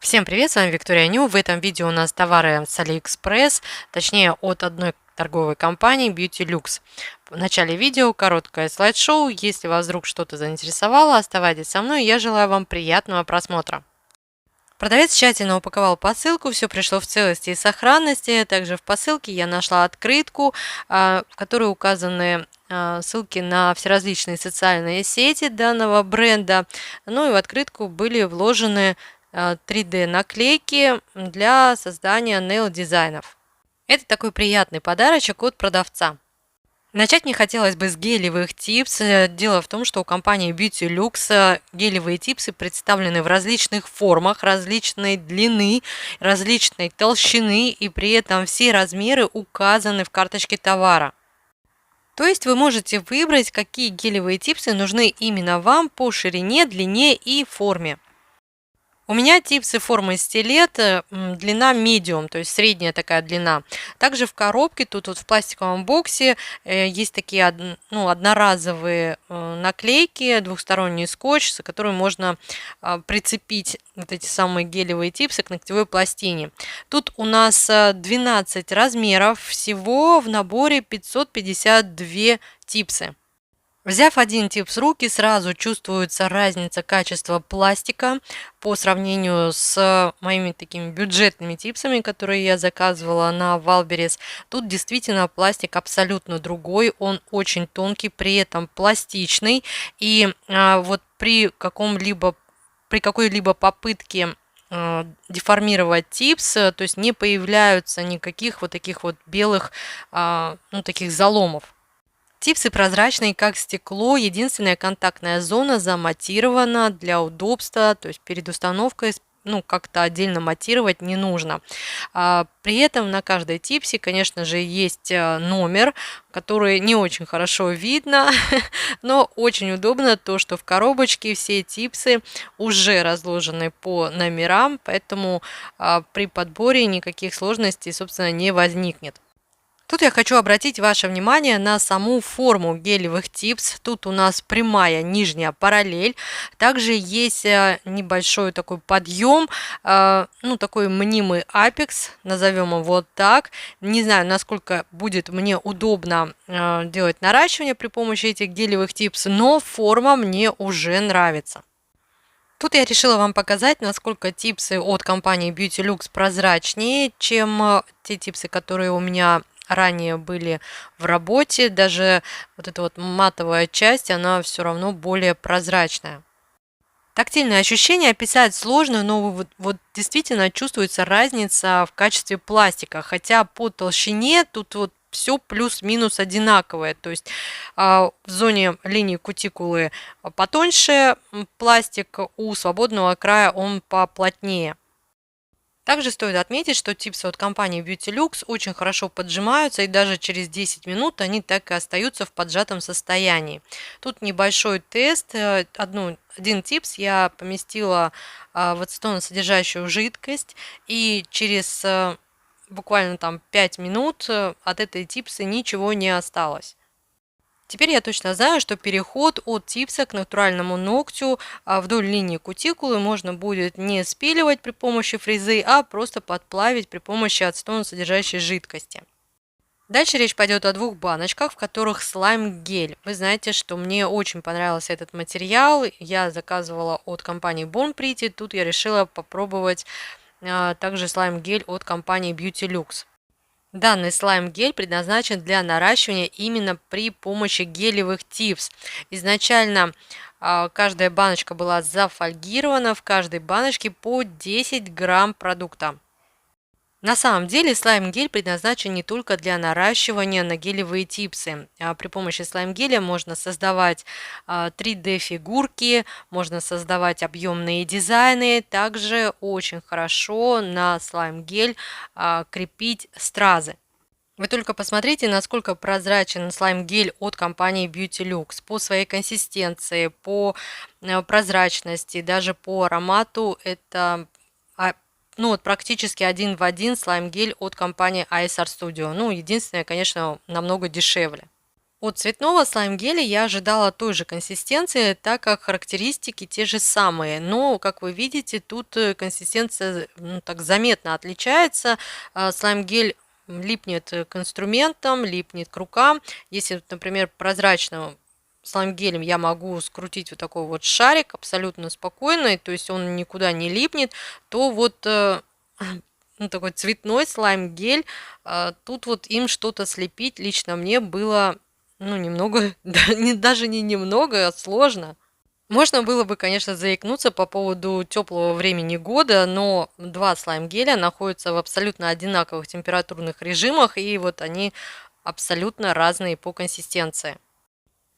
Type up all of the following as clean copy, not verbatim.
Всем привет, с вами Виктория Ню. В этом видео у нас товары с AliExpress, точнее от одной торговой компании Beauty Lux. В начале видео короткое слайд-шоу. Если вас вдруг что-то заинтересовало, оставайтесь со мной. Я желаю вам приятного просмотра. Продавец тщательно упаковал посылку, все пришло в целости и сохранности. Также в посылке я нашла открытку, в которой указаны ссылки на всеразличные социальные сети данного бренда. Ну и в открытку были вложены 3D-наклейки для создания нейл-дизайнов. Это такой приятный подарочек от продавца. Начать мне хотелось бы с гелевых типс. Дело в том, что у компании Beauty Lux гелевые типсы представлены в различных формах, различной длины, различной толщины, и при этом все размеры указаны в карточке товара. То есть вы можете выбрать, какие гелевые типсы нужны именно вам по ширине, длине и форме. У меня типсы формы стилет, длина medium, то есть средняя такая длина. Также в коробке, тут вот в пластиковом боксе есть такие одноразовые наклейки, двухсторонний скотч, за который можно прицепить вот эти самые гелевые типсы к ногтевой пластине. Тут у нас 12 размеров, всего в наборе 552 типсы. Взяв один типс в руки, сразу чувствуется разница качества пластика по сравнению с моими такими бюджетными типсами, которые я заказывала на Валберес. Тут действительно пластик абсолютно другой, он очень тонкий, при этом пластичный. И вот при какой-либо попытке деформировать типс, то есть не появляются никаких вот таких вот белых, таких заломов. Типсы прозрачные, как стекло. Единственная контактная зона заматирована для удобства, то есть перед установкой как-то отдельно матировать не нужно. При этом на каждой типсе, конечно же, есть номер, который не очень хорошо видно, но очень удобно то, что в коробочке все типсы уже разложены по номерам, поэтому при подборе никаких сложностей, собственно, не возникнет. Тут я хочу обратить ваше внимание на саму форму гелевых типс. Тут у нас прямая нижняя параллель. Также есть небольшой такой подъем, такой мнимый апекс, назовем его вот так. Не знаю, насколько будет мне удобно делать наращивание при помощи этих гелевых типс, но форма мне уже нравится. Тут я решила вам показать, насколько типсы от компании Beauty Lux прозрачнее, чем те типсы, которые у меня ранее были в работе. Даже вот эта вот матовая часть, она все равно более прозрачная. Тактильные ощущения описать сложно, но вот действительно чувствуется разница в качестве пластика. Хотя по толщине тут вот все плюс-минус одинаковое. То есть в зоне линии кутикулы потоньше пластик, у свободного края он поплотнее. Также стоит отметить, что типсы от компании Beauty Lux очень хорошо поджимаются, и даже через 10 минут они так и остаются в поджатом состоянии. Тут небольшой тест. Один типс я поместила в ацетонсодержащую жидкость, и через буквально там 5 минут от этой типсы ничего не осталось. Теперь я точно знаю, что переход от типса к натуральному ногтю вдоль линии кутикулы можно будет не спиливать при помощи фрезы, а просто подплавить при помощи ацетонсодержащей жидкости. Дальше речь пойдет о двух баночках, в которых слайм-гель. Вы знаете, что мне очень понравился этот материал. Я заказывала от компании Born Pretty. Тут я решила попробовать также слайм-гель от компании Beauty Lux. Данный слайм-гель предназначен для наращивания именно при помощи гелевых типс. Изначально каждая баночка была зафольгирована, в каждой баночке по 10 грамм продукта. На самом деле слайм-гель предназначен не только для наращивания на гелевые типсы. При помощи слайм-геля можно создавать 3D-фигурки, можно создавать объемные дизайны. Также очень хорошо на слайм-гель крепить стразы. Вы только посмотрите, насколько прозрачен слайм-гель от компании Beauty Lux. По своей консистенции, по прозрачности, даже по аромату это практически один в один слайм-гель от компании Ice Art Studio. Единственное, конечно, намного дешевле. От цветного слайм-геля я ожидала той же консистенции, так как характеристики те же самые. Но, как вы видите, тут консистенция так заметно отличается. Слайм-гель липнет к инструментам, липнет к рукам. Если, например, прозрачным слайм-гелем я могу скрутить вот такой вот шарик абсолютно спокойно, то есть он никуда не липнет, то вот ну, такой цветной слайм-гель, тут вот им что-то слепить лично мне было, ну, немного, даже не немного, а сложно. Можно было бы, конечно, заикнуться по поводу теплого времени года, но два слайм-геля находятся в абсолютно одинаковых температурных режимах, и вот они абсолютно разные по консистенции.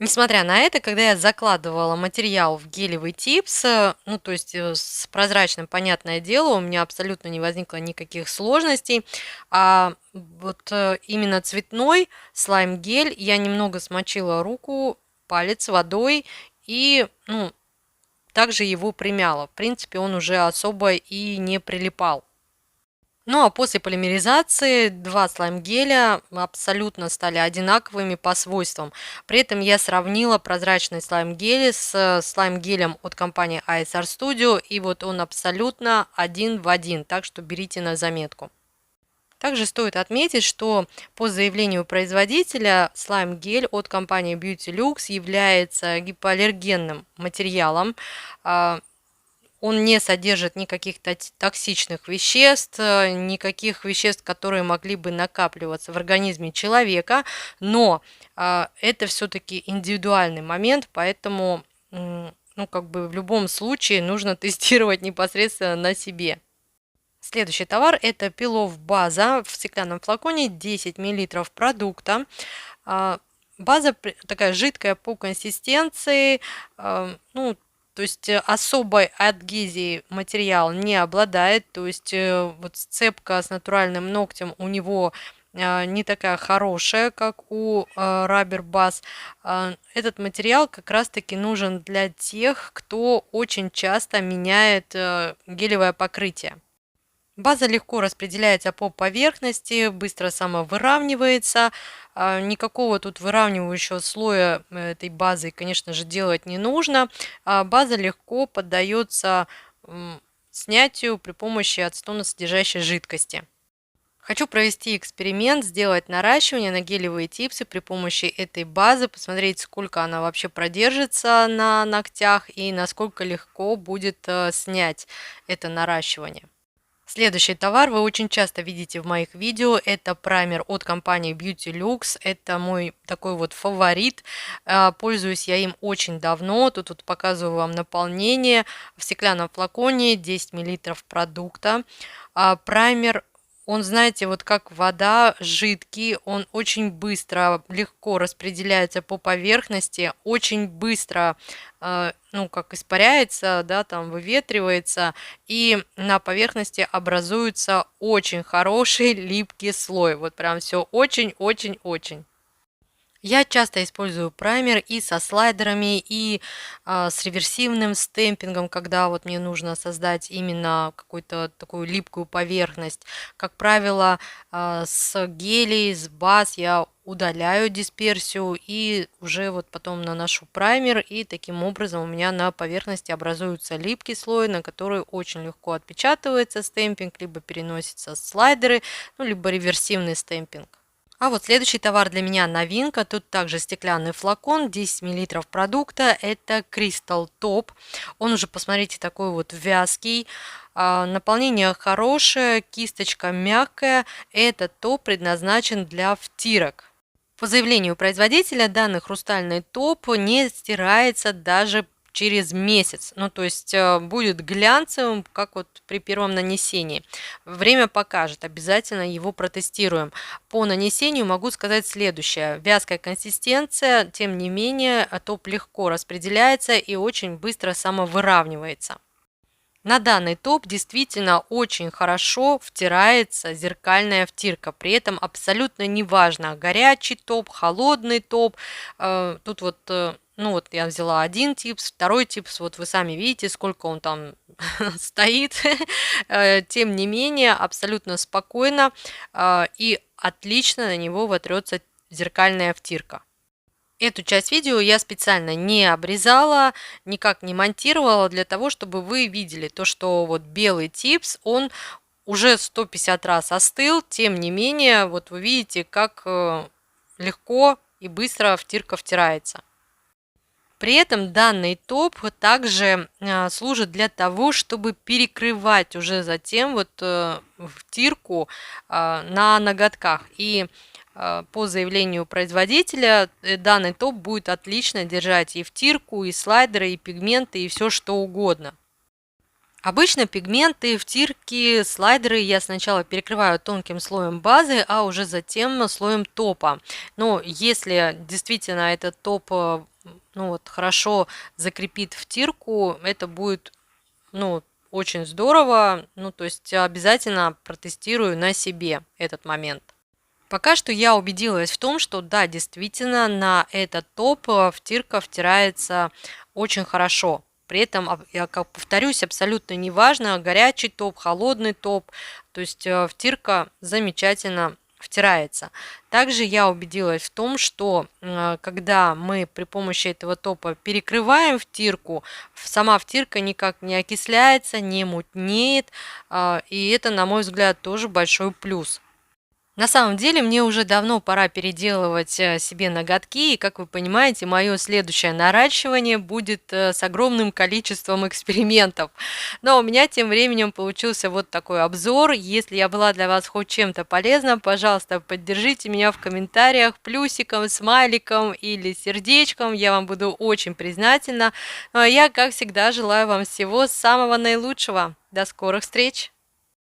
Несмотря на это, когда я закладывала материал в гелевый типс, ну то есть с прозрачным, понятное дело, у меня абсолютно не возникло никаких сложностей. А вот именно цветной слайм-гель я немного смочила руку, палец водой и ну, также его примяла. В принципе, он уже особо и не прилипал. Ну а после полимеризации два слайм-геля абсолютно стали одинаковыми по свойствам. При этом я сравнила прозрачный слайм-гель с слайм-гелем от компании ISR Studio, и вот он абсолютно один в один, так что берите на заметку. Также стоит отметить, что по заявлению производителя слайм-гель от компании Beauty Lux является гипоаллергенным материалом. Он не содержит никаких токсичных веществ, никаких веществ, которые могли бы накапливаться в организме человека, но это все-таки индивидуальный момент, поэтому ну, как бы в любом случае нужно тестировать непосредственно на себе. Следующий товар это Пилов база в стеклянном флаконе 10 мл продукта. База такая жидкая по консистенции, ну, то есть особой адгезией материал не обладает, то есть вот сцепка с натуральным ногтем у него не такая хорошая, как у Rubber Buzz. Этот материал как раз-таки нужен для тех, кто очень часто меняет гелевое покрытие. База легко распределяется по поверхности, быстро самовыравнивается. Никакого тут выравнивающего слоя этой базы, конечно же, делать не нужно. База легко поддается снятию при помощи ацетоносодержащей жидкости. Хочу провести эксперимент, сделать наращивание на гелевые типсы при помощи этой базы, посмотреть, сколько она вообще продержится на ногтях и насколько легко будет снять это наращивание. Следующий товар вы очень часто видите в моих видео. Это праймер от компании Beauty Lux. Это мой такой вот фаворит. Пользуюсь я им очень давно. Тут вот показываю вам наполнение в стеклянном флаконе 10 мл продукта. Праймер, он, знаете, вот как вода, жидкий, он очень быстро, легко распределяется по поверхности, очень быстро, ну, как испаряется, да, там выветривается, и на поверхности образуется очень хороший липкий слой. Вот прям все очень-очень-очень. Я часто использую праймер и со слайдерами, и с реверсивным стемпингом, когда вот мне нужно создать именно какую-то такую липкую поверхность. Как правило, с гелей, с баз я удаляю дисперсию и уже вот потом наношу праймер, и таким образом у меня на поверхности образуется липкий слой, на который очень легко отпечатывается стемпинг, либо переносятся слайдеры, ну, либо реверсивный стемпинг. А вот следующий товар для меня новинка. Тут также стеклянный флакон, 10 мл продукта. Это Crystal Top. Он уже, посмотрите, такой вот вязкий. Наполнение хорошее, кисточка мягкая. Этот топ предназначен для втирок. По заявлению производителя, данный хрустальный топ не стирается даже через месяц. Ну, то есть будет глянцевым, как вот при первом нанесении. Время покажет, обязательно его протестируем. По нанесению могу сказать следующее. Вязкая консистенция, тем не менее, топ легко распределяется и очень быстро самовыравнивается. На данный топ действительно очень хорошо втирается зеркальная втирка. При этом абсолютно неважно, горячий топ, холодный топ. Тут вот, ну вот я взяла один типс, второй типс. Вот вы сами видите, сколько он там стоит. Тем не менее, абсолютно спокойно и отлично на него вотрется зеркальная втирка. Эту часть видео я специально не обрезала, никак не монтировала для того, чтобы вы видели то, что вот белый типс, он уже 150 раз остыл, тем не менее, вот вы видите, как легко и быстро втирка втирается. При этом данный топ также служит для того, чтобы перекрывать уже затем вот втирку на ноготках. И по заявлению производителя данный топ будет отлично держать и втирку, и слайдеры, и пигменты, и все что угодно. Обычно пигменты, втирки, слайдеры я сначала перекрываю тонким слоем базы, а уже затем слоем топа. Но если действительно этот топ вот, хорошо закрепит втирку, это будет очень здорово. То есть обязательно протестирую на себе этот момент. Пока что я убедилась в том, что да, действительно на этот топ втирка втирается очень хорошо. При этом, я как повторюсь, абсолютно неважно, горячий топ, холодный топ, то есть втирка замечательно втирается. Также я убедилась в том, что когда мы при помощи этого топа перекрываем втирку, сама втирка никак не окисляется, не мутнеет, и это, на мой взгляд, тоже большой плюс. На самом деле мне уже давно пора переделывать себе ноготки, и, как вы понимаете, мое следующее наращивание будет с огромным количеством экспериментов. Но у меня тем временем получился вот такой обзор. Если я была для вас хоть чем-то полезна, пожалуйста, поддержите меня в комментариях плюсиком, смайликом или сердечком. Я вам буду очень признательна. Ну а я, как всегда, желаю вам всего самого наилучшего. До скорых встреч!